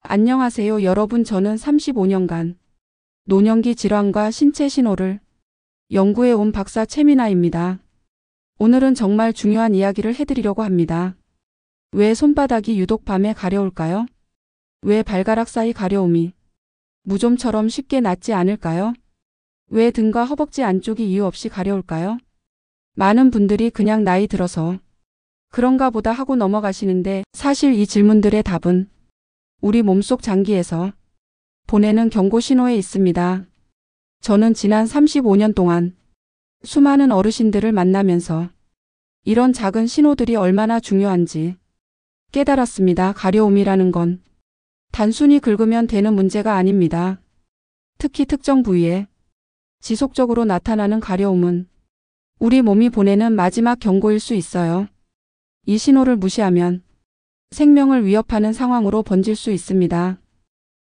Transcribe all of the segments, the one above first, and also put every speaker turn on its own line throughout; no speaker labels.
안녕하세요 여러분. 저는 35년간 노년기 질환과 신체 신호를 연구해 온 박사 최미나입니다. 오늘은 정말 중요한 이야기를 해드리려고 합니다. 왜 손바닥이 유독 밤에 가려울까요? 왜 발가락 사이 가려움이 무좀처럼 쉽게 낫지 않을까요? 왜 등과 허벅지 안쪽이 이유 없이 가려울까요? 많은 분들이 그냥 나이 들어서 그런가 보다 하고 넘어가시는데, 사실 이 질문들의 답은 우리 몸속 장기에서 보내는 경고 신호에 있습니다. 저는 지난 35년 동안 수많은 어르신들을 만나면서 이런 작은 신호들이 얼마나 중요한지 깨달았습니다. 가려움이라는 건 단순히 긁으면 되는 문제가 아닙니다. 특히 특정 부위에 지속적으로 나타나는 가려움은 우리 몸이 보내는 마지막 경고일 수 있어요. 이 신호를 무시하면 생명을 위협하는 상황으로 번질 수 있습니다.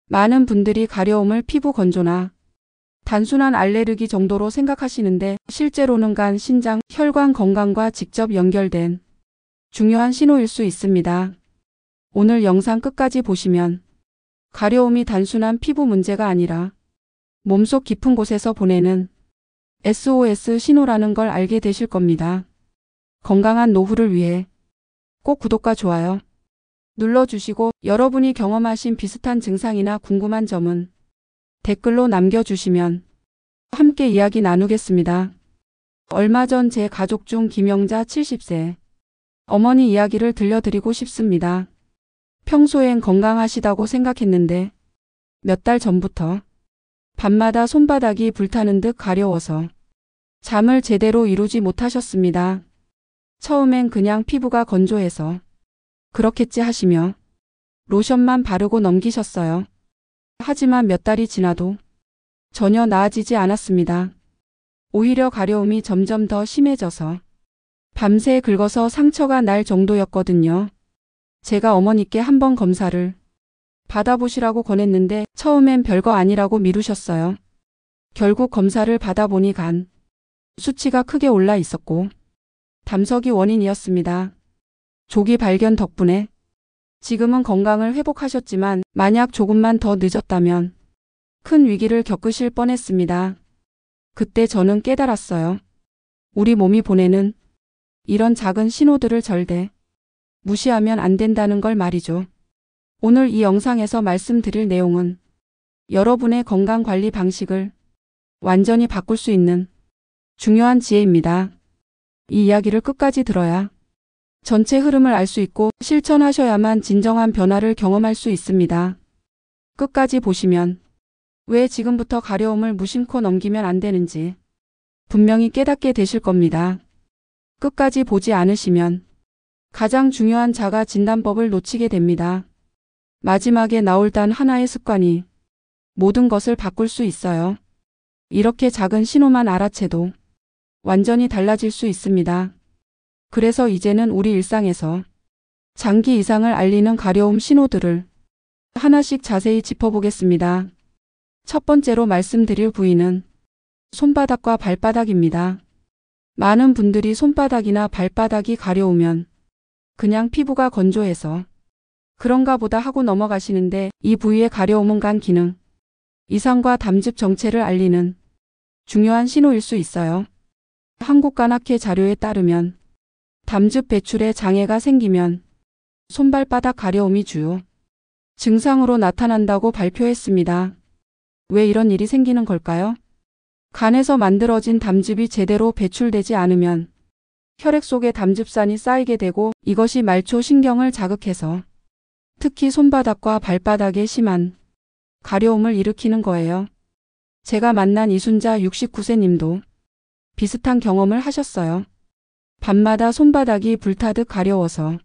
많은 분들이 가려움을 피부 건조나 단순한 알레르기 정도로 생각하시는데, 실제로는 간, 신장, 혈관 건강과 직접 연결된 중요한 신호일 수 있습니다. 오늘 영상 끝까지 보시면 가려움이 단순한 피부 문제가 아니라 몸속 깊은 곳에서 보내는 SOS 신호라는 걸 알게 되실 겁니다. 건강한 노후를 위해 꼭 구독과 좋아요 눌러주시고, 여러분이 경험하신 비슷한 증상이나 궁금한 점은 댓글로 남겨주시면 함께 이야기 나누겠습니다. 얼마 전 제 가족 중 김영자 70세 어머니 이야기를 들려드리고 싶습니다. 평소엔 건강하시다고 생각했는데 몇 달 전부터 밤마다 손바닥이 불타는 듯 가려워서 잠을 제대로 이루지 못하셨습니다. 처음엔 그냥 피부가 건조해서 그렇겠지 하시며 로션만 바르고 넘기셨어요. 하지만 몇 달이 지나도 전혀 나아지지 않았습니다. 오히려 가려움이 점점 더 심해져서 밤새 긁어서 상처가 날 정도였거든요. 제가 어머니께 한번 검사를 받아보시라고 권했는데 처음엔 별거 아니라고 미루셨어요. 결국 검사를 받아보니 간 수치가 크게 올라 있었고 담석이 원인이었습니다. 조기 발견 덕분에 지금은 건강을 회복하셨지만, 만약 조금만 더 늦었다면 큰 위기를 겪으실 뻔했습니다. 그때 저는 깨달았어요. 우리 몸이 보내는 이런 작은 신호들을 절대 무시하면 안 된다는 걸 말이죠. 오늘 이 영상에서 말씀드릴 내용은 여러분의 건강관리 방식을 완전히 바꿀 수 있는 중요한 지혜입니다. 이 이야기를 끝까지 들어야 전체 흐름을 알 수 있고 실천하셔야만 진정한 변화를 경험할 수 있습니다. 끝까지 보시면 왜 지금부터 가려움을 무심코 넘기면 안 되는지 분명히 깨닫게 되실 겁니다. 끝까지 보지 않으시면 가장 중요한 자가 진단법을 놓치게 됩니다. 마지막에 나올 단 하나의 습관이 모든 것을 바꿀 수 있어요. 이렇게 작은 신호만 알아채도 완전히 달라질 수 있습니다. 그래서 이제는 우리 일상에서 장기 이상을 알리는 가려움 신호들을 하나씩 자세히 짚어보겠습니다. 첫 번째로 말씀드릴 부위는 손바닥과 발바닥입니다. 많은 분들이 손바닥이나 발바닥이 가려우면 그냥 피부가 건조해서 그런가 보다 하고 넘어가시는데, 이 부위의 가려움은 간 기능 이상과 담즙 정체를 알리는 중요한 신호일 수 있어요. 한국간학회 자료에 따르면 담즙 배출에 장애가 생기면 손발바닥 가려움이 주요 증상으로 나타난다고 발표했습니다. 왜 이런 일이 생기는 걸까요? 간에서 만들어진 담즙이 제대로 배출되지 않으면 혈액 속에 담즙산이 쌓이게 되고, 이것이 말초 신경을 자극해서 특히 손바닥과 발바닥에 심한 가려움을 일으키는 거예요. 제가 만난 이순자 69세 님도 비슷한 경험을 하셨어요. 밤마다 손바닥이 불타듯 가려워서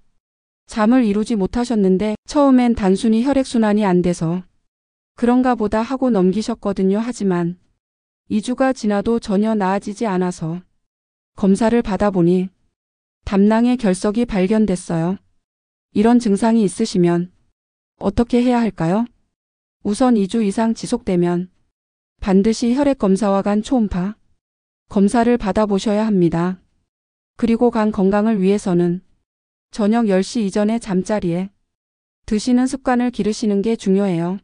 잠을 이루지 못하셨는데, 처음엔 단순히 혈액순환이 안 돼서 그런가 보다 하고 넘기셨거든요. 하지만 2주가 지나도 전혀 나아지지 않아서 검사를 받아보니 담낭의 결석이 발견됐어요. 이런 증상이 있으시면 어떻게 해야 할까요? 우선 2주 이상 지속되면 반드시 혈액검사와 간 초음파 검사를 받아보셔야 합니다. 그리고 간 건강을 위해서는 저녁 10시 이전에 잠자리에 드시는 습관을 기르시는 게 중요해요.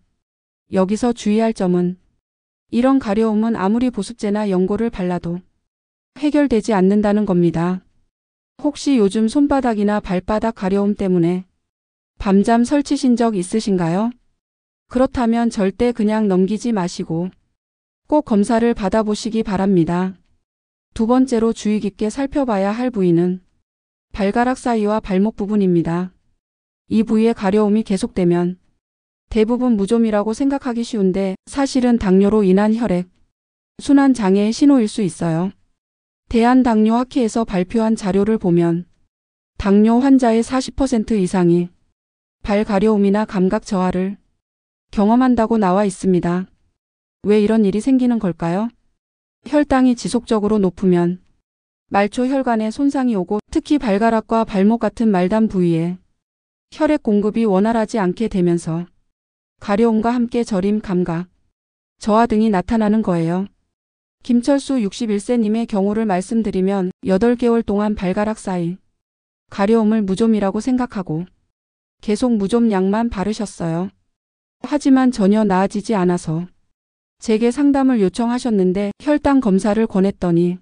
여기서 주의할 점은 이런 가려움은 아무리 보습제나 연고를 발라도 해결되지 않는다는 겁니다. 혹시 요즘 손바닥이나 발바닥 가려움 때문에 밤잠 설치신 적 있으신가요? 그렇다면 절대 그냥 넘기지 마시고 꼭 검사를 받아보시기 바랍니다. 두 번째로 주의 깊게 살펴봐야 할 부위는 발가락 사이와 발목 부분입니다. 이 부위에 가려움이 계속되면 대부분 무좀이라고 생각하기 쉬운데 사실은 당뇨로 인한 혈액, 순환 장애의 신호일 수 있어요. 대한당뇨학회에서 발표한 자료를 보면 당뇨 환자의 40% 이상이 발 가려움이나 감각 저하를 경험한다고 나와 있습니다. 왜 이런 일이 생기는 걸까요? 혈당이 지속적으로 높으면 말초 혈관에 손상이 오고 특히 발가락과 발목 같은 말단 부위에 혈액 공급이 원활하지 않게 되면서 가려움과 함께 저림, 감각, 저하 등이 나타나는 거예요. 김철수 61세님의 경우를 말씀드리면 8개월 동안 발가락 사이 가려움을 무좀이라고 생각하고 계속 무좀 약만 바르셨어요. 하지만 전혀 나아지지 않아서 제게 상담을 요청하셨는데 혈당 검사를 권했더니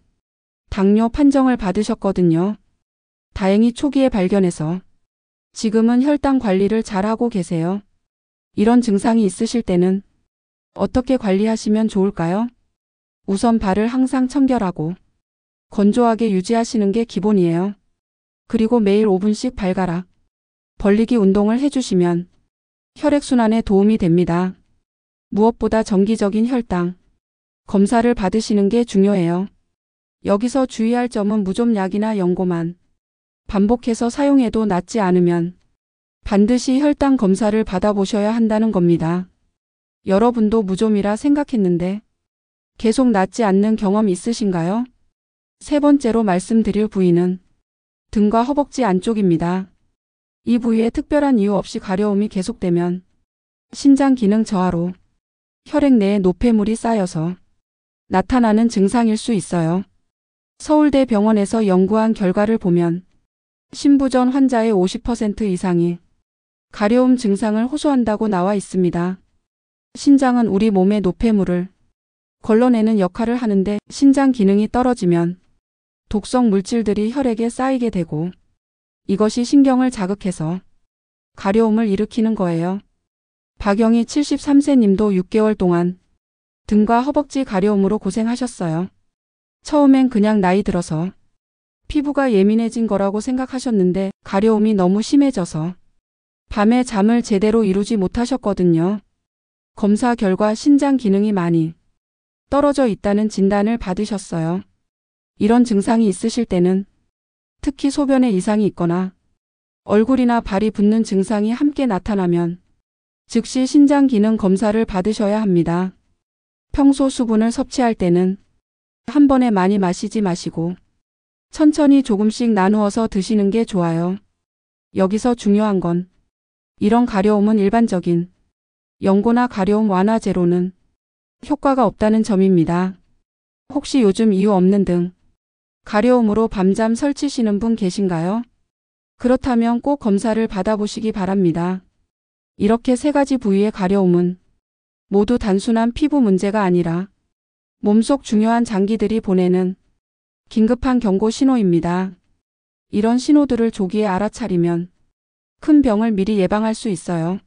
당뇨 판정을 받으셨거든요. 다행히 초기에 발견해서 지금은 혈당 관리를 잘하고 계세요. 이런 증상이 있으실 때는 어떻게 관리하시면 좋을까요? 우선 발을 항상 청결하고 건조하게 유지하시는 게 기본이에요. 그리고 매일 5분씩 발가락 벌리기 운동을 해주시면 혈액순환에 도움이 됩니다. 무엇보다 정기적인 혈당 검사를 받으시는 게 중요해요. 여기서 주의할 점은 무좀약이나 연고만 반복해서 사용해도 낫지 않으면 반드시 혈당 검사를 받아보셔야 한다는 겁니다. 여러분도 무좀이라 생각했는데 계속 낫지 않는 경험 있으신가요? 세 번째로 말씀드릴 부위는 등과 허벅지 안쪽입니다. 이 부위에 특별한 이유 없이 가려움이 계속되면 신장 기능 저하로 혈액 내에 노폐물이 쌓여서 나타나는 증상일 수 있어요. 서울대 병원에서 연구한 결과를 보면 신부전 환자의 50% 이상이 가려움 증상을 호소한다고 나와 있습니다. 신장은 우리 몸의 노폐물을 걸러내는 역할을 하는데 신장 기능이 떨어지면 독성 물질들이 혈액에 쌓이게 되고 이것이 신경을 자극해서 가려움을 일으키는 거예요. 박영희 73세님도 6개월 동안 등과 허벅지 가려움으로 고생하셨어요. 처음엔 그냥 나이 들어서 피부가 예민해진 거라고 생각하셨는데 가려움이 너무 심해져서 밤에 잠을 제대로 이루지 못하셨거든요. 검사 결과 신장 기능이 많이 떨어져 있다는 진단을 받으셨어요. 이런 증상이 있으실 때는 특히 소변에 이상이 있거나 얼굴이나 발이 붓는 증상이 함께 나타나면 즉시 신장 기능 검사를 받으셔야 합니다. 평소 수분을 섭취할 때는 한 번에 많이 마시지 마시고 천천히 조금씩 나누어서 드시는 게 좋아요. 여기서 중요한 건 이런 가려움은 일반적인 연고나 가려움 완화제로는 효과가 없다는 점입니다. 혹시 요즘 이유 없는 등 가려움으로 밤잠 설치시는 분 계신가요? 그렇다면 꼭 검사를 받아보시기 바랍니다. 이렇게 세 가지 부위의 가려움은 모두 단순한 피부 문제가 아니라 몸속 중요한 장기들이 보내는 긴급한 경고 신호입니다. 이런 신호들을 조기에 알아차리면 큰 병을 미리 예방할 수 있어요.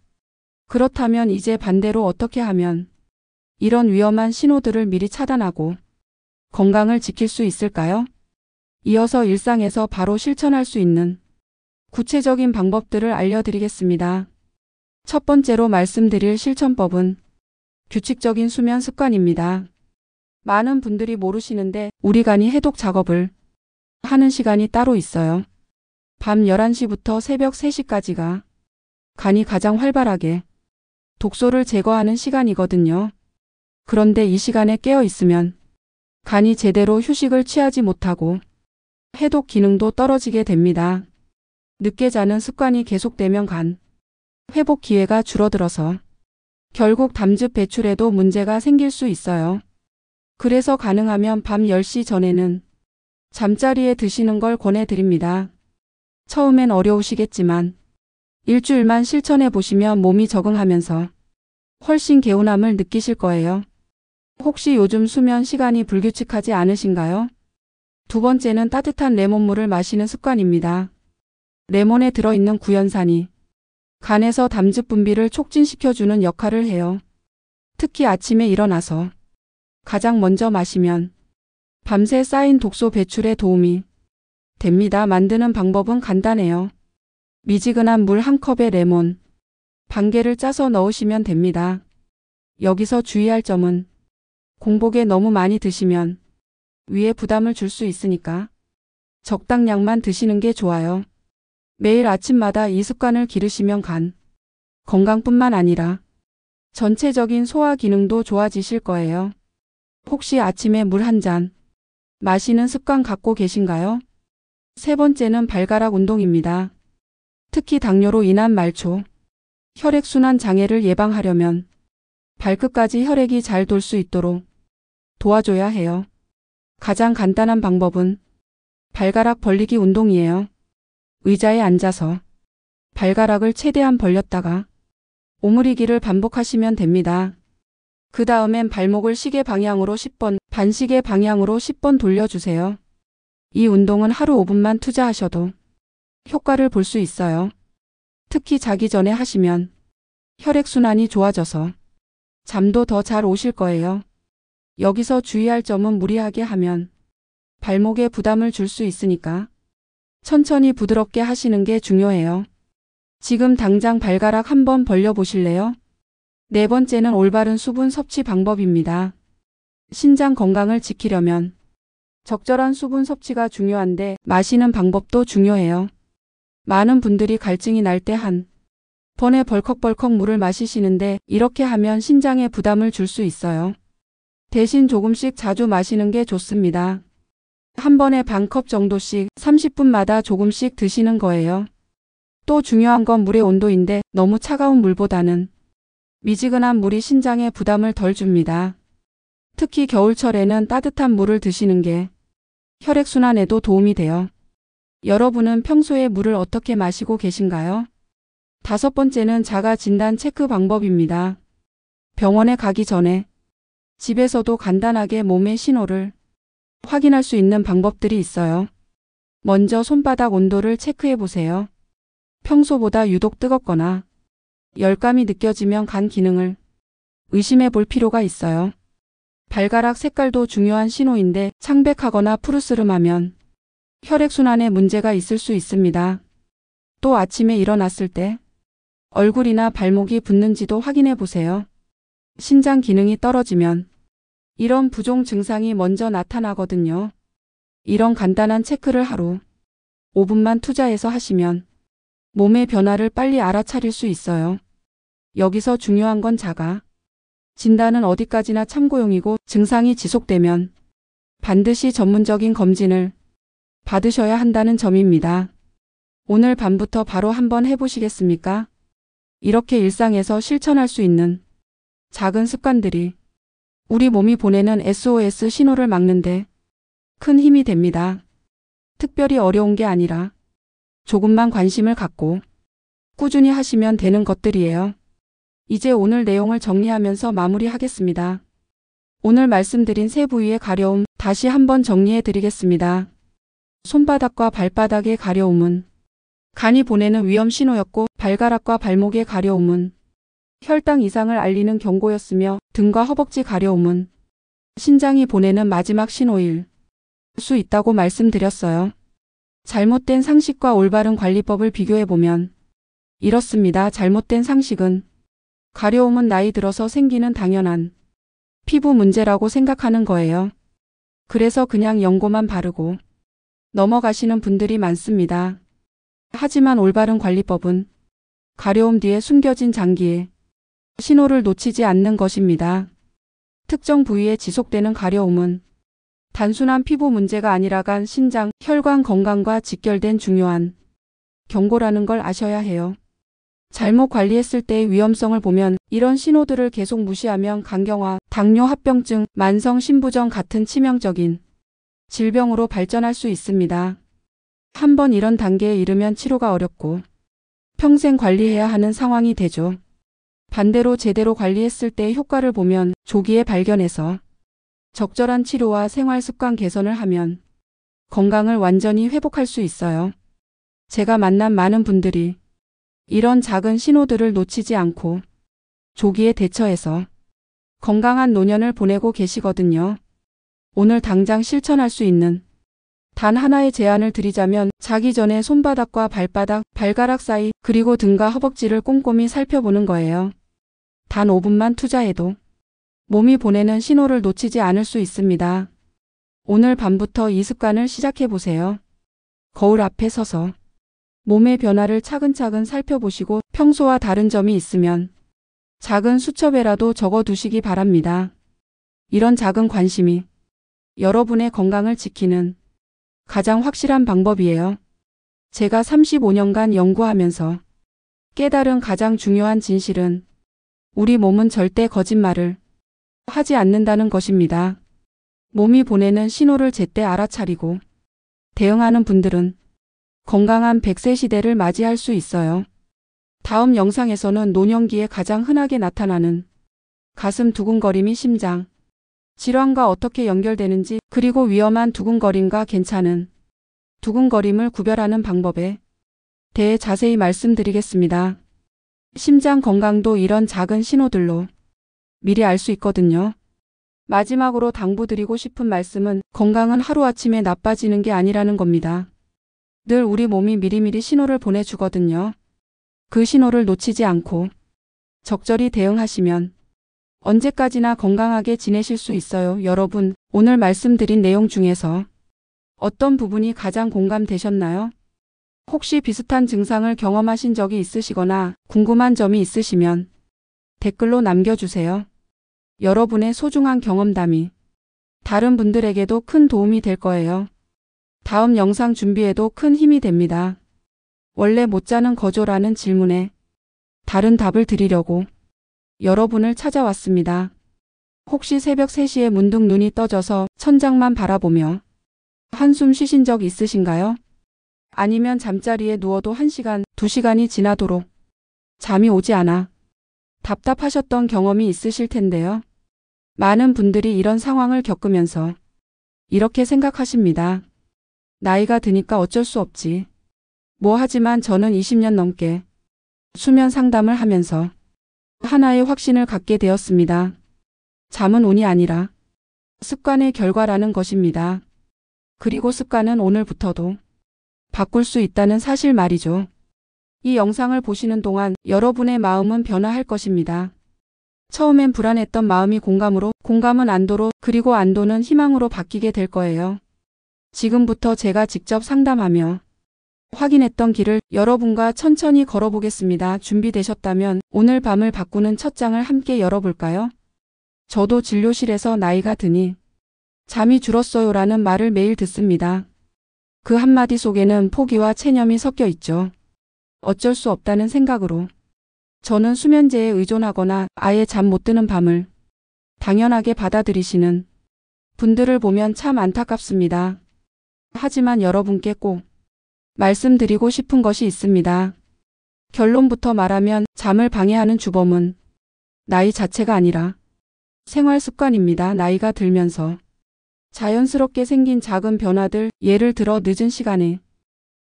그렇다면 이제 반대로 어떻게 하면 이런 위험한 신호들을 미리 차단하고 건강을 지킬 수 있을까요? 이어서 일상에서 바로 실천할 수 있는 구체적인 방법들을 알려드리겠습니다. 첫 번째로 말씀드릴 실천법은 규칙적인 수면 습관입니다. 많은 분들이 모르시는데 우리 간이 해독 작업을 하는 시간이 따로 있어요. 밤 11시부터 새벽 3시까지가 간이 가장 활발하게 독소를 제거하는 시간이거든요. 그런데 이 시간에 깨어 있으면 간이 제대로 휴식을 취하지 못하고 해독 기능도 떨어지게 됩니다. 늦게 자는 습관이 계속되면 간 회복 기회가 줄어들어서 결국 담즙 배출에도 문제가 생길 수 있어요. 그래서 가능하면 밤 10시 전에는 잠자리에 드시는 걸 권해드립니다. 처음엔 어려우시겠지만 일주일만 실천해 보시면 몸이 적응하면서 훨씬 개운함을 느끼실 거예요. 혹시 요즘 수면 시간이 불규칙하지 않으신가요? 두 번째는 따뜻한 레몬물을 마시는 습관입니다. 레몬에 들어있는 구연산이 간에서 담즙 분비를 촉진시켜주는 역할을 해요. 특히 아침에 일어나서 가장 먼저 마시면 밤새 쌓인 독소 배출에 도움이 됩니다. 만드는 방법은 간단해요. 미지근한 물 한 컵에 레몬 반 개를 짜서 넣으시면 됩니다. 여기서 주의할 점은 공복에 너무 많이 드시면 위에 부담을 줄 수 있으니까 적당량만 드시는 게 좋아요. 매일 아침마다 이 습관을 기르시면 간 건강뿐만 아니라 전체적인 소화 기능도 좋아지실 거예요. 혹시 아침에 물 한 잔 마시는 습관 갖고 계신가요? 세 번째는 발가락 운동입니다. 특히 당뇨로 인한 말초, 혈액순환 장애를 예방하려면 발끝까지 혈액이 잘 돌 수 있도록 도와줘야 해요. 가장 간단한 방법은 발가락 벌리기 운동이에요. 의자에 앉아서 발가락을 최대한 벌렸다가 오므리기를 반복하시면 됩니다. 그 다음엔 발목을 시계 방향으로 10번, 반시계 방향으로 10번 돌려주세요. 이 운동은 하루 5분만 투자하셔도 효과를 볼 수 있어요. 특히 자기 전에 하시면 혈액순환이 좋아져서 잠도 더 잘 오실 거예요. 여기서 주의할 점은 무리하게 하면 발목에 부담을 줄 수 있으니까 천천히 부드럽게 하시는 게 중요해요. 지금 당장 발가락 한번 벌려 보실래요? 네 번째는 올바른 수분 섭취 방법입니다. 신장 건강을 지키려면 적절한 수분 섭취가 중요한데 마시는 방법도 중요해요. 많은 분들이 갈증이 날 때 한 번에 벌컥벌컥 물을 마시시는데 이렇게 하면 신장에 부담을 줄 수 있어요. 대신 조금씩 자주 마시는 게 좋습니다. 한 번에 반 컵 정도씩 30분마다 조금씩 드시는 거예요. 또 중요한 건 물의 온도인데 너무 차가운 물보다는 미지근한 물이 신장에 부담을 덜 줍니다. 특히 겨울철에는 따뜻한 물을 드시는 게 혈액순환에도 도움이 돼요. 여러분은 평소에 물을 어떻게 마시고 계신가요? 다섯 번째는 자가 진단 체크 방법입니다. 병원에 가기 전에 집에서도 간단하게 몸의 신호를 확인할 수 있는 방법들이 있어요. 먼저 손바닥 온도를 체크해 보세요. 평소보다 유독 뜨겁거나 열감이 느껴지면 간 기능을 의심해 볼 필요가 있어요. 발가락 색깔도 중요한 신호인데 창백하거나 푸르스름하면 혈액순환에 문제가 있을 수 있습니다. 또 아침에 일어났을 때 얼굴이나 발목이 붓는지도 확인해 보세요. 신장 기능이 떨어지면 이런 부종 증상이 먼저 나타나거든요. 이런 간단한 체크를 하루 5분만 투자해서 하시면 몸의 변화를 빨리 알아차릴 수 있어요. 여기서 중요한 건 자가 진단은 어디까지나 참고용이고 증상이 지속되면 반드시 전문적인 검진을 받으셔야 한다는 점입니다. 오늘 밤부터 바로 한번 해보시겠습니까? 이렇게 일상에서 실천할 수 있는 작은 습관들이 우리 몸이 보내는 SOS 신호를 막는데 큰 힘이 됩니다. 특별히 어려운 게 아니라 조금만 관심을 갖고 꾸준히 하시면 되는 것들이에요. 이제 오늘 내용을 정리하면서 마무리하겠습니다. 오늘 말씀드린 세 부위의 가려움 다시 한번 정리해 드리겠습니다. 손바닥과 발바닥의 가려움은 간이 보내는 위험 신호였고 발가락과 발목의 가려움은 혈당 이상을 알리는 경고였으며 등과 허벅지 가려움은 신장이 보내는 마지막 신호일 수 있다고 말씀드렸어요. 잘못된 상식과 올바른 관리법을 비교해보면 이렇습니다. 잘못된 상식은 가려움은 나이 들어서 생기는 당연한 피부 문제라고 생각하는 거예요. 그래서 그냥 연고만 바르고 넘어가시는 분들이 많습니다. 하지만 올바른 관리법은 가려움 뒤에 숨겨진 장기의 신호를 놓치지 않는 것입니다. 특정 부위에 지속되는 가려움은 단순한 피부 문제가 아니라 간, 신장, 혈관 건강과 직결된 중요한 경고라는 걸 아셔야 해요. 잘못 관리했을 때의 위험성을 보면 이런 신호들을 계속 무시하면 간경화, 당뇨, 합병증, 만성 신부전 같은 치명적인 질병으로 발전할 수 있습니다. 한번 이런 단계에 이르면 치료가 어렵고 평생 관리해야 하는 상황이 되죠. 반대로 제대로 관리했을 때의 효과를 보면 조기에 발견해서 적절한 치료와 생활 습관 개선을 하면 건강을 완전히 회복할 수 있어요. 제가 만난 많은 분들이 이런 작은 신호들을 놓치지 않고 조기에 대처해서 건강한 노년을 보내고 계시거든요. 오늘 당장 실천할 수 있는 단 하나의 제안을 드리자면 자기 전에 손바닥과 발바닥, 발가락 사이 그리고 등과 허벅지를 꼼꼼히 살펴보는 거예요. 단 5분만 투자해도 몸이 보내는 신호를 놓치지 않을 수 있습니다. 오늘 밤부터 이 습관을 시작해 보세요. 거울 앞에 서서 몸의 변화를 차근차근 살펴보시고 평소와 다른 점이 있으면 작은 수첩에라도 적어두시기 바랍니다. 이런 작은 관심이 여러분의 건강을 지키는 가장 확실한 방법이에요. 제가 35년간 연구하면서 깨달은 가장 중요한 진실은 우리 몸은 절대 거짓말을 하지 않는다는 것입니다. 몸이 보내는 신호를 제때 알아차리고 대응하는 분들은 건강한 100세 시대를 맞이할 수 있어요. 다음 영상에서는 노년기에 가장 흔하게 나타나는 가슴 두근거림이 심장 질환과 어떻게 연결되는지 그리고 위험한 두근거림과 괜찮은 두근거림을 구별하는 방법에 대해 자세히 말씀드리겠습니다. 심장 건강도 이런 작은 신호들로 미리 알 수 있거든요. 마지막으로 당부드리고 싶은 말씀은 건강은 하루아침에 나빠지는 게 아니라는 겁니다. 늘 우리 몸이 미리미리 신호를 보내주거든요. 그 신호를 놓치지 않고 적절히 대응하시면 언제까지나 건강하게 지내실 수 있어요. 여러분, 오늘 말씀드린 내용 중에서 어떤 부분이 가장 공감되셨나요? 혹시 비슷한 증상을 경험하신 적이 있으시거나 궁금한 점이 있으시면 댓글로 남겨주세요. 여러분의 소중한 경험담이 다른 분들에게도 큰 도움이 될 거예요. 다음 영상 준비에도 큰 힘이 됩니다. 원래 못 자는 거조라는 질문에 다른 답을 드리려고 여러분을 찾아왔습니다. 혹시 새벽 3시에 문득 눈이 떠져서 천장만 바라보며 한숨 쉬신 적 있으신가요? 아니면 잠자리에 누워도 1시간, 2시간이 지나도록 잠이 오지 않아 답답하셨던 경험이 있으실 텐데요. 많은 분들이 이런 상황을 겪으면서 이렇게 생각하십니다. 나이가 드니까 어쩔 수 없지. 하지만 저는 20년 넘게 수면 상담을 하면서 하나의 확신을 갖게 되었습니다. 잠은 운이 아니라 습관의 결과라는 것입니다. 그리고 습관은 오늘부터도 바꿀 수 있다는 사실 말이죠. 이 영상을 보시는 동안 여러분의 마음은 변화할 것입니다. 처음엔 불안했던 마음이 공감으로, 공감은 안도로, 그리고 안도는 희망으로 바뀌게 될 거예요. 지금부터 제가 직접 상담하며 확인했던 길을 여러분과 천천히 걸어보겠습니다. 준비되셨다면 오늘 밤을 바꾸는 첫 장을 함께 열어볼까요? 저도 진료실에서 나이가 드니 잠이 줄었어요라는 말을 매일 듣습니다. 그 한마디 속에는 포기와 체념이 섞여 있죠. 어쩔 수 없다는 생각으로 저는 수면제에 의존하거나 아예 잠 못 드는 밤을 당연하게 받아들이시는 분들을 보면 참 안타깝습니다. 하지만 여러분께 꼭 말씀드리고 싶은 것이 있습니다. 결론부터 말하면 잠을 방해하는 주범은 나이 자체가 아니라 생활 습관입니다. 나이가 들면서 자연스럽게 생긴 작은 변화들, 예를 들어 늦은 시간에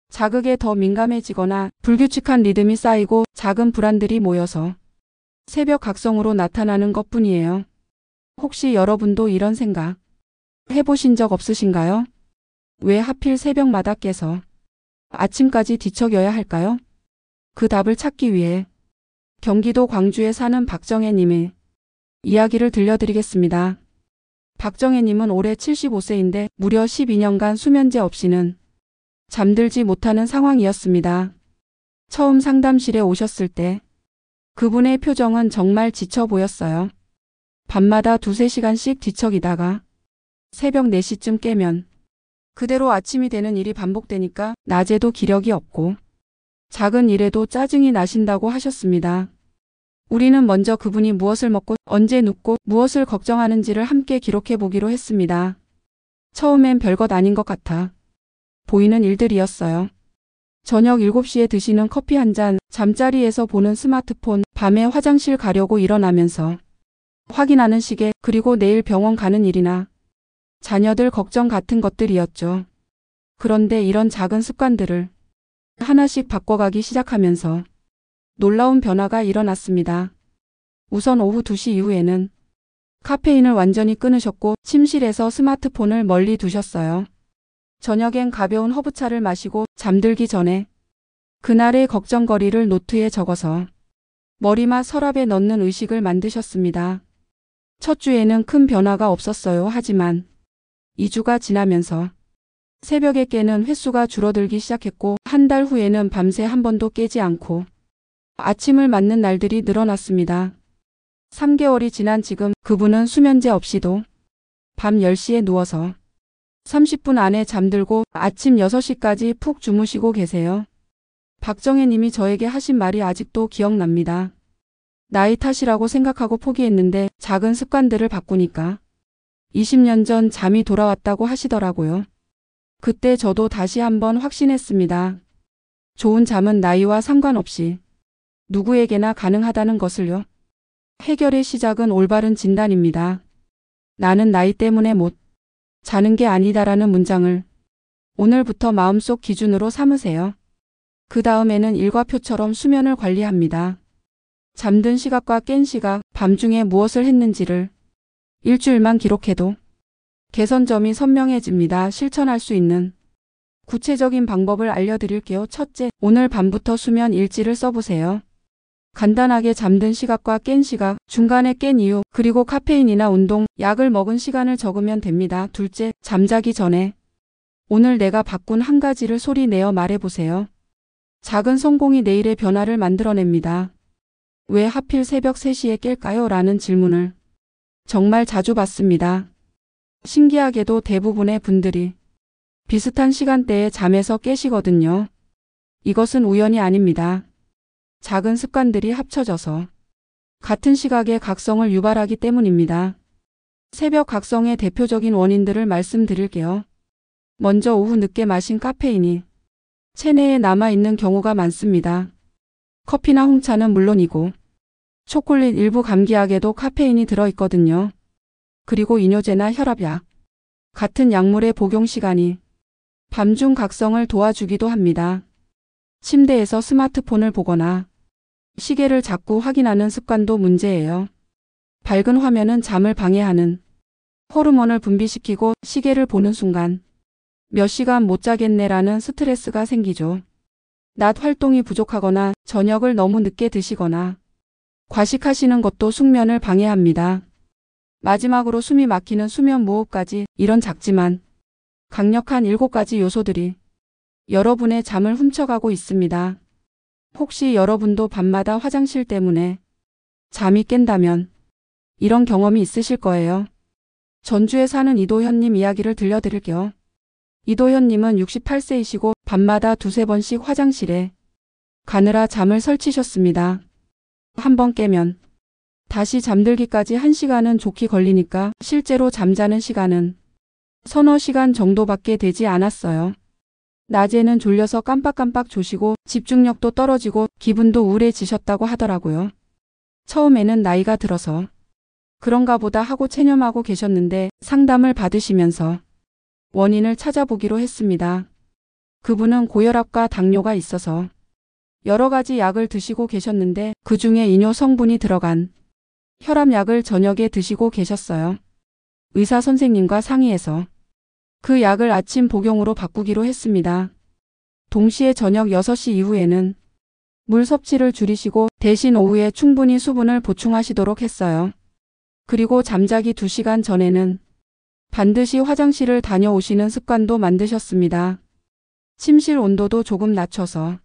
자극에 더 민감해지거나 불규칙한 리듬이 쌓이고 작은 불안들이 모여서 새벽 각성으로 나타나는 것뿐이에요. 혹시 여러분도 이런 생각 해보신 적 없으신가요? 왜 하필 새벽마다 깨서 아침까지 뒤척여야 할까요? 그 답을 찾기 위해 경기도 광주에 사는 박정혜님의 이야기를 들려드리겠습니다. 박정혜님은 올해 75세인데 무려 12년간 수면제 없이는 잠들지 못하는 상황이었습니다. 처음 상담실에 오셨을 때 그분의 표정은 정말 지쳐 보였어요. 밤마다 2-3시간씩 뒤척이다가 새벽 4시쯤 깨면 그대로 아침이 되는 일이 반복되니까 낮에도 기력이 없고 작은 일에도 짜증이 나신다고 하셨습니다. 우리는 먼저 그분이 무엇을 먹고 언제 눕고 무엇을 걱정하는지를 함께 기록해 보기로 했습니다. 처음엔 별것 아닌 것 같아 보이는 일들이었어요. 저녁 7시에 드시는 커피 한 잔, 잠자리에서 보는 스마트폰, 밤에 화장실 가려고 일어나면서 확인하는 시계, 그리고 내일 병원 가는 일이나 자녀들 걱정 같은 것들이었죠. 그런데 이런 작은 습관들을 하나씩 바꿔가기 시작하면서 놀라운 변화가 일어났습니다. 우선 오후 2시 이후에는 카페인을 완전히 끊으셨고 침실에서 스마트폰을 멀리 두셨어요. 저녁엔 가벼운 허브차를 마시고 잠들기 전에 그날의 걱정거리를 노트에 적어서 머리맡 서랍에 넣는 의식을 만드셨습니다. 첫 주에는 큰 변화가 없었어요. 하지만 2주가 지나면서 새벽에 깨는 횟수가 줄어들기 시작했고 한 달 후에는 밤새 한 번도 깨지 않고 아침을 맞는 날들이 늘어났습니다. 3개월이 지난 지금 그분은 수면제 없이도 밤 10시에 누워서 30분 안에 잠들고 아침 6시까지 푹 주무시고 계세요. 박정혜 님이 저에게 하신 말이 아직도 기억납니다. 나이 탓이라고 생각하고 포기했는데 작은 습관들을 바꾸니까 20년 전 잠이 돌아왔다고 하시더라고요. 그때 저도 다시 한번 확신했습니다. 좋은 잠은 나이와 상관없이 누구에게나 가능하다는 것을요. 해결의 시작은 올바른 진단입니다. 나는 나이 때문에 못 자는 게 아니다라는 문장을 오늘부터 마음속 기준으로 삼으세요. 그 다음에는 일과표처럼 수면을 관리합니다. 잠든 시각과 깬 시각, 밤중에 무엇을 했는지를 일주일만 기록해도 개선점이 선명해집니다. 실천할 수 있는 구체적인 방법을 알려드릴게요. 첫째, 오늘 밤부터 수면 일지를 써보세요. 간단하게 잠든 시각과 깬 시각, 중간에 깬 이유, 그리고 카페인이나 운동, 약을 먹은 시간을 적으면 됩니다. 둘째, 잠자기 전에 오늘 내가 바꾼 한 가지를 소리 내어 말해보세요. 작은 성공이 내일의 변화를 만들어냅니다. 왜 하필 새벽 3시에 깰까요? 라는 질문을 정말 자주 받습니다. 신기하게도 대부분의 분들이 비슷한 시간대에 잠에서 깨시거든요. 이것은 우연이 아닙니다. 작은 습관들이 합쳐져서 같은 시각의 각성을 유발하기 때문입니다. 새벽 각성의 대표적인 원인들을 말씀드릴게요. 먼저 오후 늦게 마신 카페인이 체내에 남아있는 경우가 많습니다. 커피나 홍차는 물론이고 초콜릿 일부 감기약에도 카페인이 들어있거든요. 그리고 이뇨제나 혈압약 같은 약물의 복용 시간이 밤중 각성을 도와주기도 합니다. 침대에서 스마트폰을 보거나 시계를 자꾸 확인하는 습관도 문제예요. 밝은 화면은 잠을 방해하는 호르몬을 분비시키고 시계를 보는 순간 몇 시간 못 자겠네라는 스트레스가 생기죠. 낮 활동이 부족하거나 저녁을 너무 늦게 드시거나 과식하시는 것도 숙면을 방해합니다. 마지막으로 숨이 막히는 수면 무호흡까지, 이런 작지만 강력한 7가지 요소들이 여러분의 잠을 훔쳐가고 있습니다. 혹시 여러분도 밤마다 화장실 때문에 잠이 깬다면 이런 경험이 있으실 거예요. 전주에 사는 이도현님 이야기를 들려드릴게요. 이도현님은 68세이시고 밤마다 2~3번씩 화장실에 가느라 잠을 설치셨습니다. 한 번 깨면 다시 잠들기까지 1시간은 좋게 걸리니까 실제로 잠자는 시간은 서너 시간 정도밖에 되지 않았어요. 낮에는 졸려서 깜빡깜빡 조시고 집중력도 떨어지고 기분도 우울해지셨다고 하더라고요. 처음에는 나이가 들어서 그런가 보다 하고 체념하고 계셨는데 상담을 받으시면서 원인을 찾아보기로 했습니다. 그분은 고혈압과 당뇨가 있어서 여러 가지 약을 드시고 계셨는데 그 중에 이뇨 성분이 들어간 혈압약을 저녁에 드시고 계셨어요. 의사 선생님과 상의해서 그 약을 아침 복용으로 바꾸기로 했습니다. 동시에 저녁 6시 이후에는 물 섭취를 줄이시고 대신 오후에 충분히 수분을 보충하시도록 했어요. 그리고 잠자기 2시간 전에는 반드시 화장실을 다녀오시는 습관도 만드셨습니다. 침실 온도도 조금 낮춰서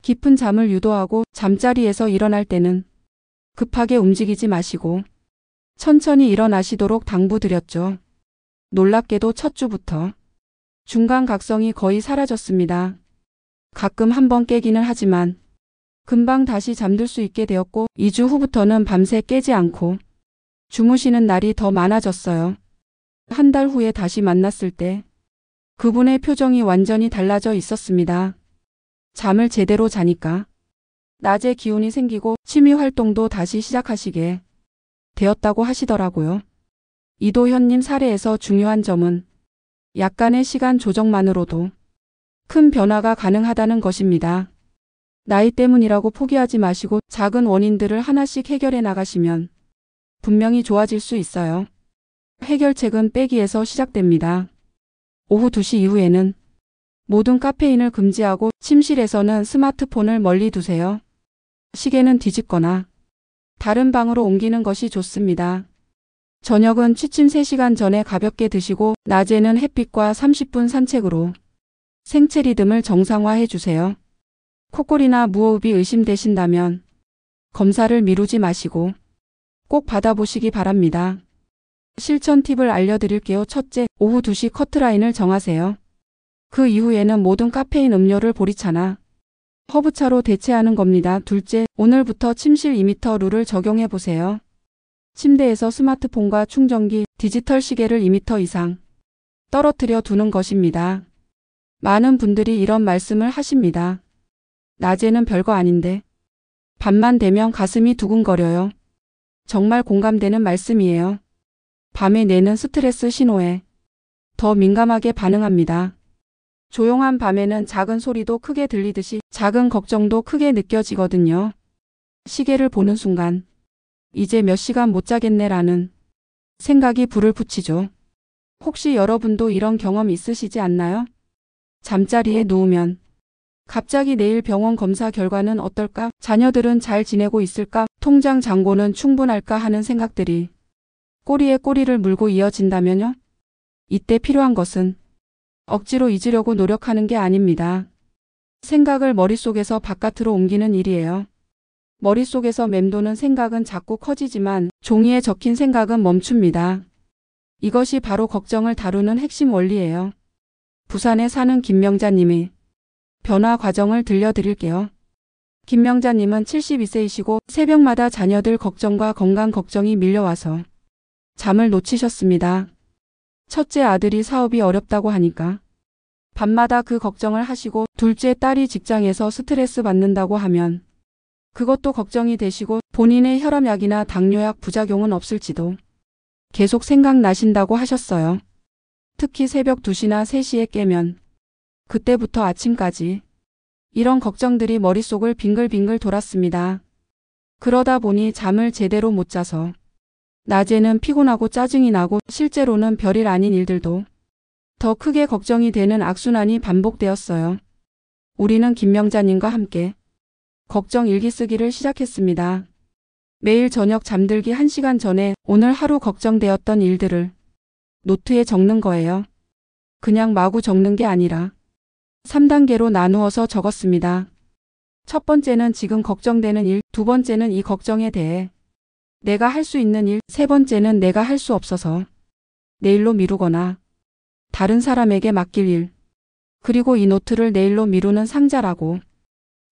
깊은 잠을 유도하고 잠자리에서 일어날 때는 급하게 움직이지 마시고 천천히 일어나시도록 당부드렸죠. 놀랍게도 첫 주부터 중간 각성이 거의 사라졌습니다. 가끔 한번 깨기는 하지만 금방 다시 잠들 수 있게 되었고 2주 후부터는 밤새 깨지 않고 주무시는 날이 더 많아졌어요. 한 달 후에 다시 만났을 때 그분의 표정이 완전히 달라져 있었습니다. 잠을 제대로 자니까 낮에 기운이 생기고 취미 활동도 다시 시작하시게 되었다고 하시더라고요. 이도현님 사례에서 중요한 점은 약간의 시간 조정만으로도 큰 변화가 가능하다는 것입니다. 나이 때문이라고 포기하지 마시고 작은 원인들을 하나씩 해결해 나가시면 분명히 좋아질 수 있어요. 해결책은 빼기에서 시작됩니다. 오후 2시 이후에는 모든 카페인을 금지하고 침실에서는 스마트폰을 멀리 두세요. 시계는 뒤집거나 다른 방으로 옮기는 것이 좋습니다. 저녁은 취침 3시간 전에 가볍게 드시고 낮에는 햇빛과 30분 산책으로 생체 리듬을 정상화해 주세요. 코골이나 무호흡이 의심되신다면 검사를 미루지 마시고 꼭 받아보시기 바랍니다. 실천 팁을 알려드릴게요. 첫째, 오후 2시 커트라인을 정하세요. 그 이후에는 모든 카페인 음료를 보리차나 허브차로 대체하는 겁니다. 둘째, 오늘부터 침실 2m 룰을 적용해 보세요. 침대에서 스마트폰과 충전기, 디지털 시계를 2m 이상 떨어뜨려 두는 것입니다. 많은 분들이 이런 말씀을 하십니다. 낮에는 별거 아닌데 밤만 되면 가슴이 두근거려요. 정말 공감되는 말씀이에요. 밤에 내는 스트레스 신호에 더 민감하게 반응합니다. 조용한 밤에는 작은 소리도 크게 들리듯이 작은 걱정도 크게 느껴지거든요. 시계를 보는 순간 이제 몇 시간 못 자겠네라는 생각이 불을 붙이죠. 혹시 여러분도 이런 경험 있으시지 않나요? 잠자리에 누우면 갑자기 내일 병원 검사 결과는 어떨까? 자녀들은 잘 지내고 있을까? 통장 잔고는 충분할까? 하는 생각들이 꼬리에 꼬리를 물고 이어진다면요? 이때 필요한 것은 억지로 잊으려고 노력하는 게 아닙니다. 생각을 머릿속에서 바깥으로 옮기는 일이에요. 머릿속에서 맴도는 생각은 자꾸 커지지만 종이에 적힌 생각은 멈춥니다. 이것이 바로 걱정을 다루는 핵심 원리예요. 부산에 사는 김명자님이 변화 과정을 들려드릴게요. 김명자님은 72세이시고 새벽마다 자녀들 걱정과 건강 걱정이 밀려와서 잠을 놓치셨습니다. 첫째 아들이 사업이 어렵다고 하니까 밤마다 그 걱정을 하시고 둘째 딸이 직장에서 스트레스 받는다고 하면 그것도 걱정이 되시고 본인의 혈압약이나 당뇨약 부작용은 없을지도 계속 생각나신다고 하셨어요. 특히 새벽 2시나 3시에 깨면 그때부터 아침까지 이런 걱정들이 머릿속을 빙글빙글 돌았습니다. 그러다 보니 잠을 제대로 못 자서 낮에는 피곤하고 짜증이 나고 실제로는 별일 아닌 일들도 더 크게 걱정이 되는 악순환이 반복되었어요. 우리는 김명자님과 함께 걱정 일기 쓰기를 시작했습니다. 매일 저녁 잠들기 1시간 전에 오늘 하루 걱정되었던 일들을 노트에 적는 거예요. 그냥 마구 적는 게 아니라 3단계로 나누어서 적었습니다. 첫 번째는 지금 걱정되는 일, 두 번째는 이 걱정에 대해 내가 할 수 있는 일, 세 번째는 내가 할 수 없어서 내일로 미루거나 다른 사람에게 맡길 일, 그리고 이 노트를 내일로 미루는 상자라고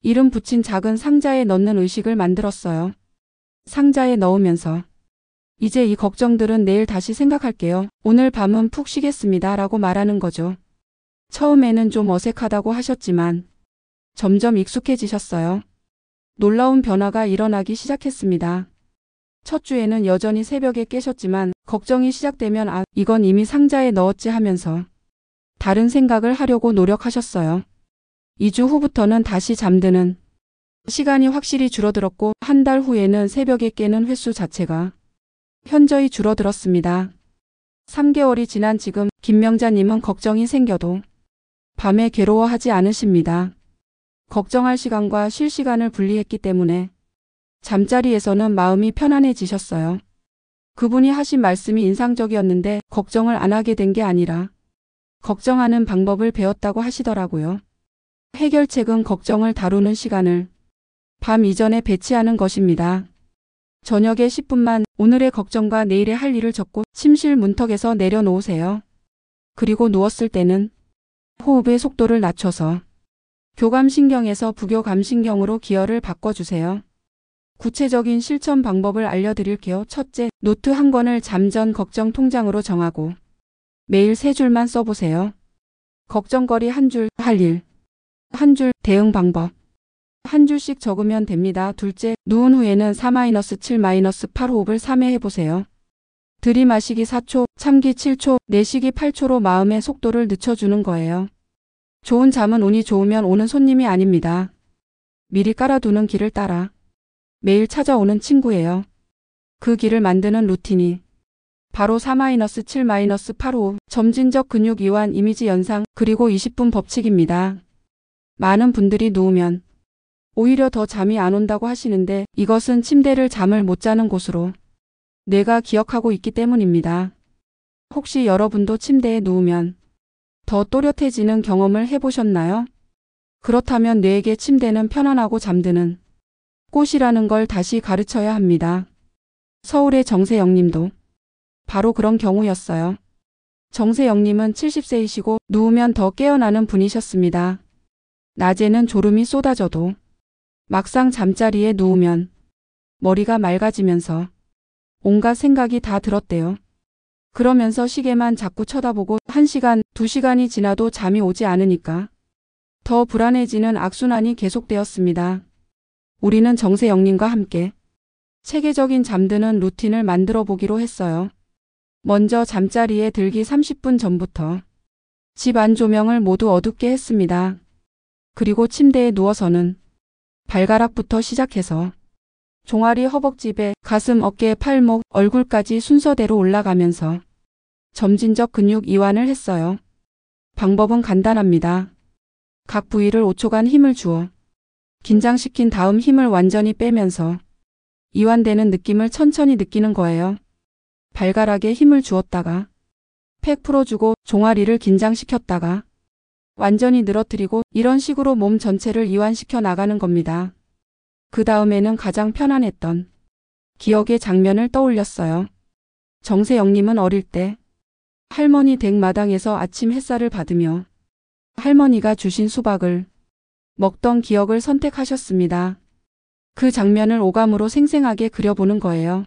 이름 붙인 작은 상자에 넣는 의식을 만들었어요. 상자에 넣으면서 이제 이 걱정들은 내일 다시 생각할게요. 오늘 밤은 푹 쉬겠습니다. 라고 말하는 거죠. 처음에는 좀 어색하다고 하셨지만 점점 익숙해지셨어요. 놀라운 변화가 일어나기 시작했습니다. 첫 주에는 여전히 새벽에 깨셨지만 걱정이 시작되면 이건 이미 상자에 넣었지 하면서 다른 생각을 하려고 노력하셨어요. 2주 후부터는 다시 잠드는 시간이 확실히 줄어들었고 한 달 후에는 새벽에 깨는 횟수 자체가 현저히 줄어들었습니다. 3개월이 지난 지금 김명자님은 걱정이 생겨도 밤에 괴로워하지 않으십니다. 걱정할 시간과 쉴 시간을 분리했기 때문에 잠자리에서는 마음이 편안해지셨어요. 그분이 하신 말씀이 인상적이었는데 걱정을 안 하게 된 게 아니라 걱정하는 방법을 배웠다고 하시더라고요. 해결책은 걱정을 다루는 시간을 밤 이전에 배치하는 것입니다. 저녁에 10분만 오늘의 걱정과 내일의 할 일을 적고 침실 문턱에서 내려놓으세요. 그리고 누웠을 때는 호흡의 속도를 낮춰서 교감신경에서 부교감신경으로 기혈을 바꿔주세요. 구체적인 실천 방법을 알려드릴게요. 첫째, 노트 한 권을 잠 전 걱정 통장으로 정하고 매일 3줄만 써보세요. 걱정거리 한 줄, 할 일, 한 줄, 대응 방법. 한 줄씩 적으면 됩니다. 둘째, 누운 후에는 4-7-8 호흡을 3회 해보세요. 들이마시기 4초, 참기 7초, 내쉬기 8초로 마음의 속도를 늦춰주는 거예요. 좋은 잠은 운이 좋으면 오는 손님이 아닙니다. 미리 깔아두는 길을 따라 매일 찾아오는 친구예요. 그 길을 만드는 루틴이 바로 4-7-8 호흡, 점진적 근육 이완 이미지 연상, 그리고 20분 법칙입니다. 많은 분들이 누우면 오히려 더 잠이 안 온다고 하시는데 이것은 침대를 잠을 못 자는 곳으로 뇌가 기억하고 있기 때문입니다. 혹시 여러분도 침대에 누우면 더 또렷해지는 경험을 해보셨나요? 그렇다면 뇌에게 침대는 편안하고 잠드는 꽃이라는 걸 다시 가르쳐야 합니다. 서울의 정세영님도 바로 그런 경우였어요. 정세영님은 70세이시고 누우면 더 깨어나는 분이셨습니다. 낮에는 졸음이 쏟아져도 막상 잠자리에 누우면 머리가 맑아지면서 온갖 생각이 다 들었대요. 그러면서 시계만 자꾸 쳐다보고 1시간, 2시간이 지나도 잠이 오지 않으니까 더 불안해지는 악순환이 계속되었습니다. 우리는 정세영님과 함께 체계적인 잠드는 루틴을 만들어 보기로 했어요. 먼저 잠자리에 들기 30분 전부터 집 안 조명을 모두 어둡게 했습니다. 그리고 침대에 누워서는 발가락부터 시작해서 종아리, 허벅지, 배, 가슴, 어깨, 팔목, 얼굴까지 순서대로 올라가면서 점진적 근육 이완을 했어요. 방법은 간단합니다. 각 부위를 5초간 힘을 주어 긴장시킨 다음 힘을 완전히 빼면서 이완되는 느낌을 천천히 느끼는 거예요. 발가락에 힘을 주었다가 팩 풀어주고 종아리를 긴장시켰다가 완전히 늘어뜨리고 이런 식으로 몸 전체를 이완시켜 나가는 겁니다. 그 다음에는 가장 편안했던 기억의 장면을 떠올렸어요. 정세영님은 어릴 때 할머니 댁 마당에서 아침 햇살을 받으며 할머니가 주신 수박을 먹던 기억을 선택하셨습니다. 그 장면을 오감으로 생생하게 그려보는 거예요.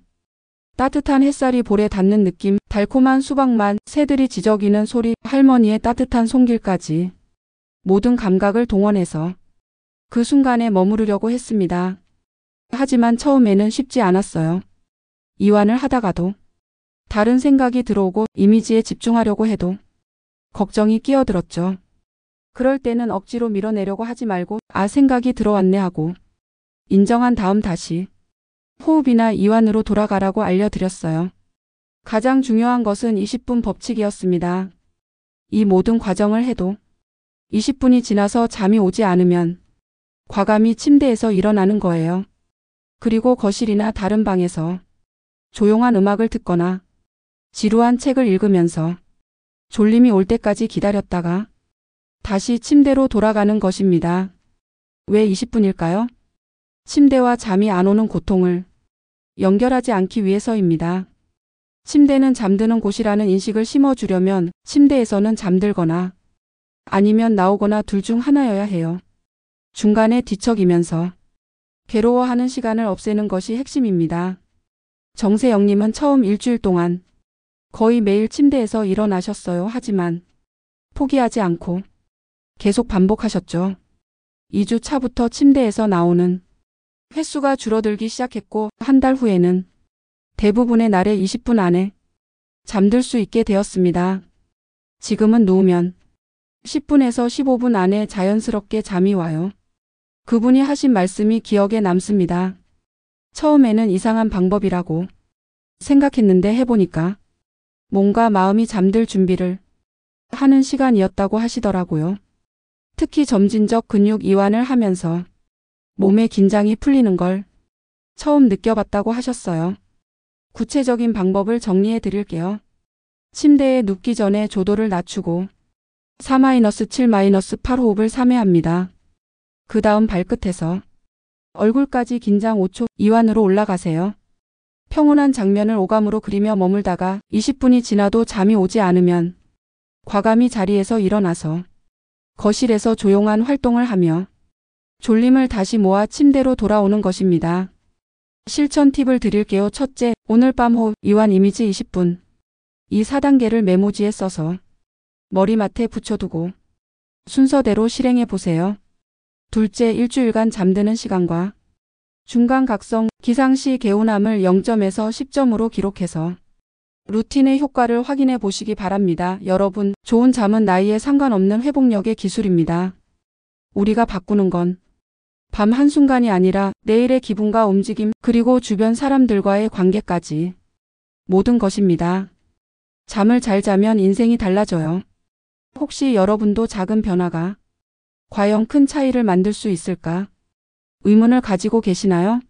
따뜻한 햇살이 볼에 닿는 느낌, 달콤한 수박맛, 새들이 지저귀는 소리, 할머니의 따뜻한 손길까지 모든 감각을 동원해서 그 순간에 머무르려고 했습니다. 하지만 처음에는 쉽지 않았어요. 이완을 하다가도 다른 생각이 들어오고 이미지에 집중하려고 해도 걱정이 끼어들었죠. 그럴 때는 억지로 밀어내려고 하지 말고 생각이 들어왔네 하고 인정한 다음 다시 호흡이나 이완으로 돌아가라고 알려드렸어요. 가장 중요한 것은 20분 법칙이었습니다. 이 모든 과정을 해도 20분이 지나서 잠이 오지 않으면 과감히 침대에서 일어나는 거예요. 그리고 거실이나 다른 방에서 조용한 음악을 듣거나 지루한 책을 읽으면서 졸림이 올 때까지 기다렸다가 다시 침대로 돌아가는 것입니다. 왜 20분일까요? 침대와 잠이 안 오는 고통을 연결하지 않기 위해서입니다. 침대는 잠드는 곳이라는 인식을 심어주려면 침대에서는 잠들거나 아니면 나오거나 둘 중 하나여야 해요. 중간에 뒤척이면서 괴로워하는 시간을 없애는 것이 핵심입니다. 정세영님은 처음 일주일 동안 거의 매일 침대에서 일어나셨어요. 하지만 포기하지 않고 계속 반복하셨죠. 2주 차부터 침대에서 나오는 횟수가 줄어들기 시작했고 한 달 후에는 대부분의 날에 20분 안에 잠들 수 있게 되었습니다. 지금은 누우면 10분에서 15분 안에 자연스럽게 잠이 와요. 그분이 하신 말씀이 기억에 남습니다. 처음에는 이상한 방법이라고 생각했는데 해보니까 몸과 마음이 잠들 준비를 하는 시간이었다고 하시더라고요. 특히 점진적 근육 이완을 하면서 몸의 긴장이 풀리는 걸 처음 느껴봤다고 하셨어요. 구체적인 방법을 정리해 드릴게요. 침대에 눕기 전에 조도를 낮추고 4-7-8 호흡을 3회 합니다. 그 다음 발끝에서 얼굴까지 긴장 5초 이완으로 올라가세요. 평온한 장면을 오감으로 그리며 머물다가 20분이 지나도 잠이 오지 않으면 과감히 자리에서 일어나서 거실에서 조용한 활동을 하며 졸림을 다시 모아 침대로 돌아오는 것입니다. 실천 팁을 드릴게요. 첫째, 오늘 밤 호흡 이완 이미지 20분. 이 4단계를 메모지에 써서 머리맡에 붙여두고 순서대로 실행해 보세요. 둘째, 일주일간 잠드는 시간과 중간 각성, 기상시 개운함을 0점에서 10점으로 기록해서 루틴의 효과를 확인해 보시기 바랍니다. 여러분, 좋은 잠은 나이에 상관없는 회복력의 기술입니다. 우리가 바꾸는 건 밤 한순간이 아니라 내일의 기분과 움직임, 그리고 주변 사람들과의 관계까지 모든 것입니다. 잠을 잘 자면 인생이 달라져요. 혹시 여러분도 작은 변화가 과연 큰 차이를 만들 수 있을까? 의문을 가지고 계시나요?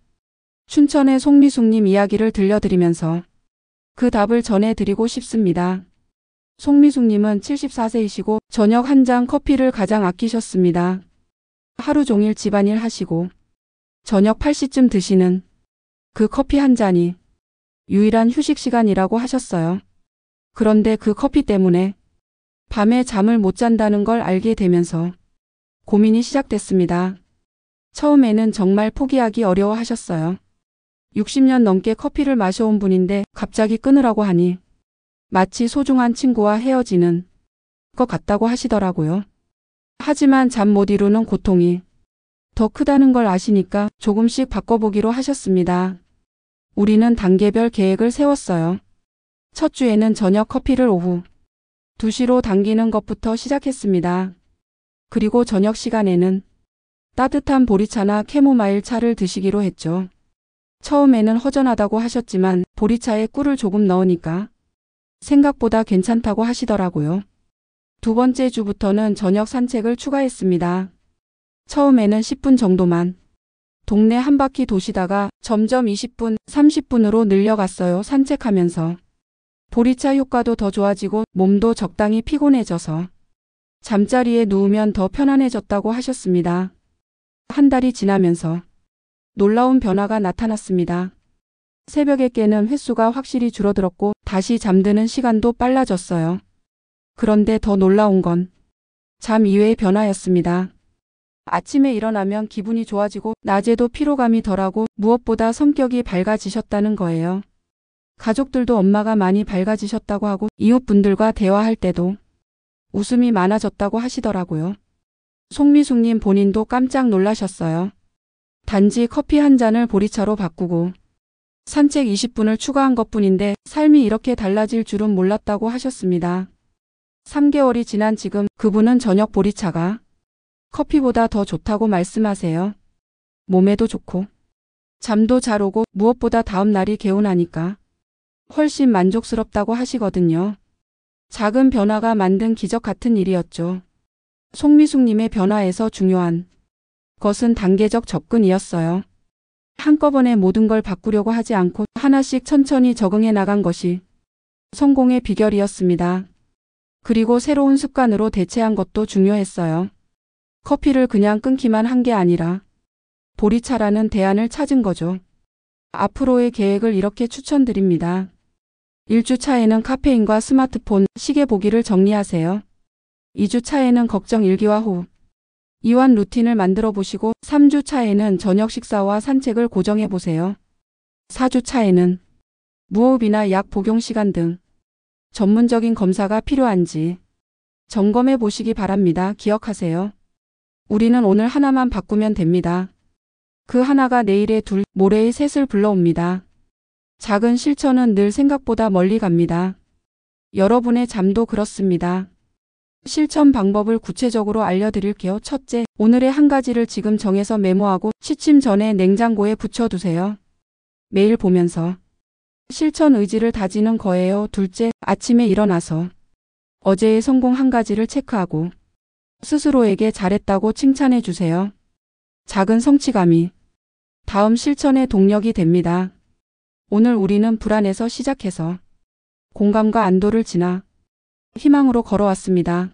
춘천의 송미숙님 이야기를 들려드리면서 그 답을 전해드리고 싶습니다. 송미숙님은 74세이시고 저녁 한 잔 커피를 가장 아끼셨습니다. 하루 종일 집안일 하시고 저녁 8시쯤 드시는 그 커피 한 잔이 유일한 휴식 시간이라고 하셨어요. 그런데 그 커피 때문에 밤에 잠을 못 잔다는 걸 알게 되면서 고민이 시작됐습니다. 처음에는 정말 포기하기 어려워하셨어요. 60년 넘게 커피를 마셔온 분인데 갑자기 끊으라고 하니 마치 소중한 친구와 헤어지는 것 같다고 하시더라고요. 하지만 잠 못 이루는 고통이 더 크다는 걸 아시니까 조금씩 바꿔보기로 하셨습니다. 우리는 단계별 계획을 세웠어요. 첫 주에는 저녁 커피를 오후 2시로 당기는 것부터 시작했습니다. 그리고 저녁 시간에는 따뜻한 보리차나 캐모마일 차를 드시기로 했죠. 처음에는 허전하다고 하셨지만 보리차에 꿀을 조금 넣으니까 생각보다 괜찮다고 하시더라고요. 두 번째 주부터는 저녁 산책을 추가했습니다. 처음에는 10분 정도만 동네 한 바퀴 도시다가 점점 20분, 30분으로 늘려갔어요. 산책하면서 보리차 효과도 더 좋아지고 몸도 적당히 피곤해져서 잠자리에 누우면 더 편안해졌다고 하셨습니다. 한 달이 지나면서 놀라운 변화가 나타났습니다. 새벽에 깨는 횟수가 확실히 줄어들었고 다시 잠드는 시간도 빨라졌어요. 그런데 더 놀라운 건 잠 이외의 변화였습니다. 아침에 일어나면 기분이 좋아지고 낮에도 피로감이 덜하고 무엇보다 성격이 밝아지셨다는 거예요. 가족들도 엄마가 많이 밝아지셨다고 하고 이웃분들과 대화할 때도 웃음이 많아졌다고 하시더라고요. 송미숙님 본인도 깜짝 놀라셨어요. 단지 커피 한 잔을 보리차로 바꾸고 산책 20분을 추가한 것뿐인데 삶이 이렇게 달라질 줄은 몰랐다고 하셨습니다. 3개월이 지난 지금 그분은 저녁 보리차가 커피보다 더 좋다고 말씀하세요. 몸에도 좋고 잠도 잘 오고 무엇보다 다음 날이 개운하니까 훨씬 만족스럽다고 하시거든요. 작은 변화가 만든 기적 같은 일이었죠. 송미숙님의 변화에서 중요한 것은 단계적 접근이었어요. 한꺼번에 모든 걸 바꾸려고 하지 않고 하나씩 천천히 적응해 나간 것이 성공의 비결이었습니다. 그리고 새로운 습관으로 대체한 것도 중요했어요. 커피를 그냥 끊기만 한 게 아니라 보리차라는 대안을 찾은 거죠. 앞으로의 계획을 이렇게 추천드립니다. 1주 차에는 카페인과 스마트폰, 시계 보기를 정리하세요. 2주 차에는 걱정 일기와 호흡, 이완 루틴을 만들어 보시고 3주 차에는 저녁 식사와 산책을 고정해 보세요. 4주 차에는 무호흡이나 약 복용 시간 등 전문적인 검사가 필요한지 점검해 보시기 바랍니다. 기억하세요. 우리는 오늘 하나만 바꾸면 됩니다. 그 하나가 내일의 둘, 모레의 셋을 불러옵니다. 작은 실천은 늘 생각보다 멀리 갑니다. 여러분의 잠도 그렇습니다. 실천 방법을 구체적으로 알려드릴게요. 첫째, 오늘의 한 가지를 지금 정해서 메모하고 취침 전에 냉장고에 붙여두세요. 매일 보면서 실천 의지를 다지는 거예요. 둘째, 아침에 일어나서 어제의 성공 한 가지를 체크하고 스스로에게 잘했다고 칭찬해 주세요. 작은 성취감이 다음 실천의 동력이 됩니다. 오늘 우리는 불안에서 시작해서 공감과 안도를 지나 희망으로 걸어왔습니다.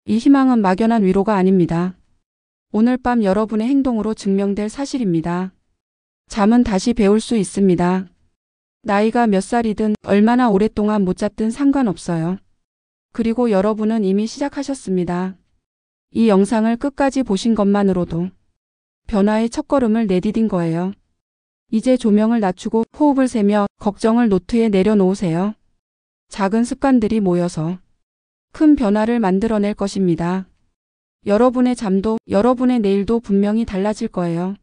이 희망은 막연한 위로가 아닙니다. 오늘 밤 여러분의 행동으로 증명될 사실입니다. 잠은 다시 배울 수 있습니다. 나이가 몇 살이든 얼마나 오랫동안 못 잤든 상관없어요. 그리고 여러분은 이미 시작하셨습니다. 이 영상을 끝까지 보신 것만으로도 변화의 첫걸음을 내디딘 거예요. 이제 조명을 낮추고 호흡을 세며 걱정을 노트에 내려놓으세요. 작은 습관들이 모여서 큰 변화를 만들어낼 것입니다. 여러분의 잠도, 여러분의 내일도 분명히 달라질 거예요.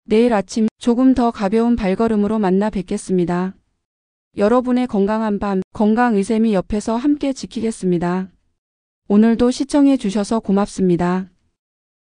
내일 아침 조금 더 가벼운 발걸음으로 만나 뵙겠습니다. 여러분의 건강한 밤, 건강의쌤이 옆에서 함께 지키겠습니다. 오늘도 시청해 주셔서 고맙습니다.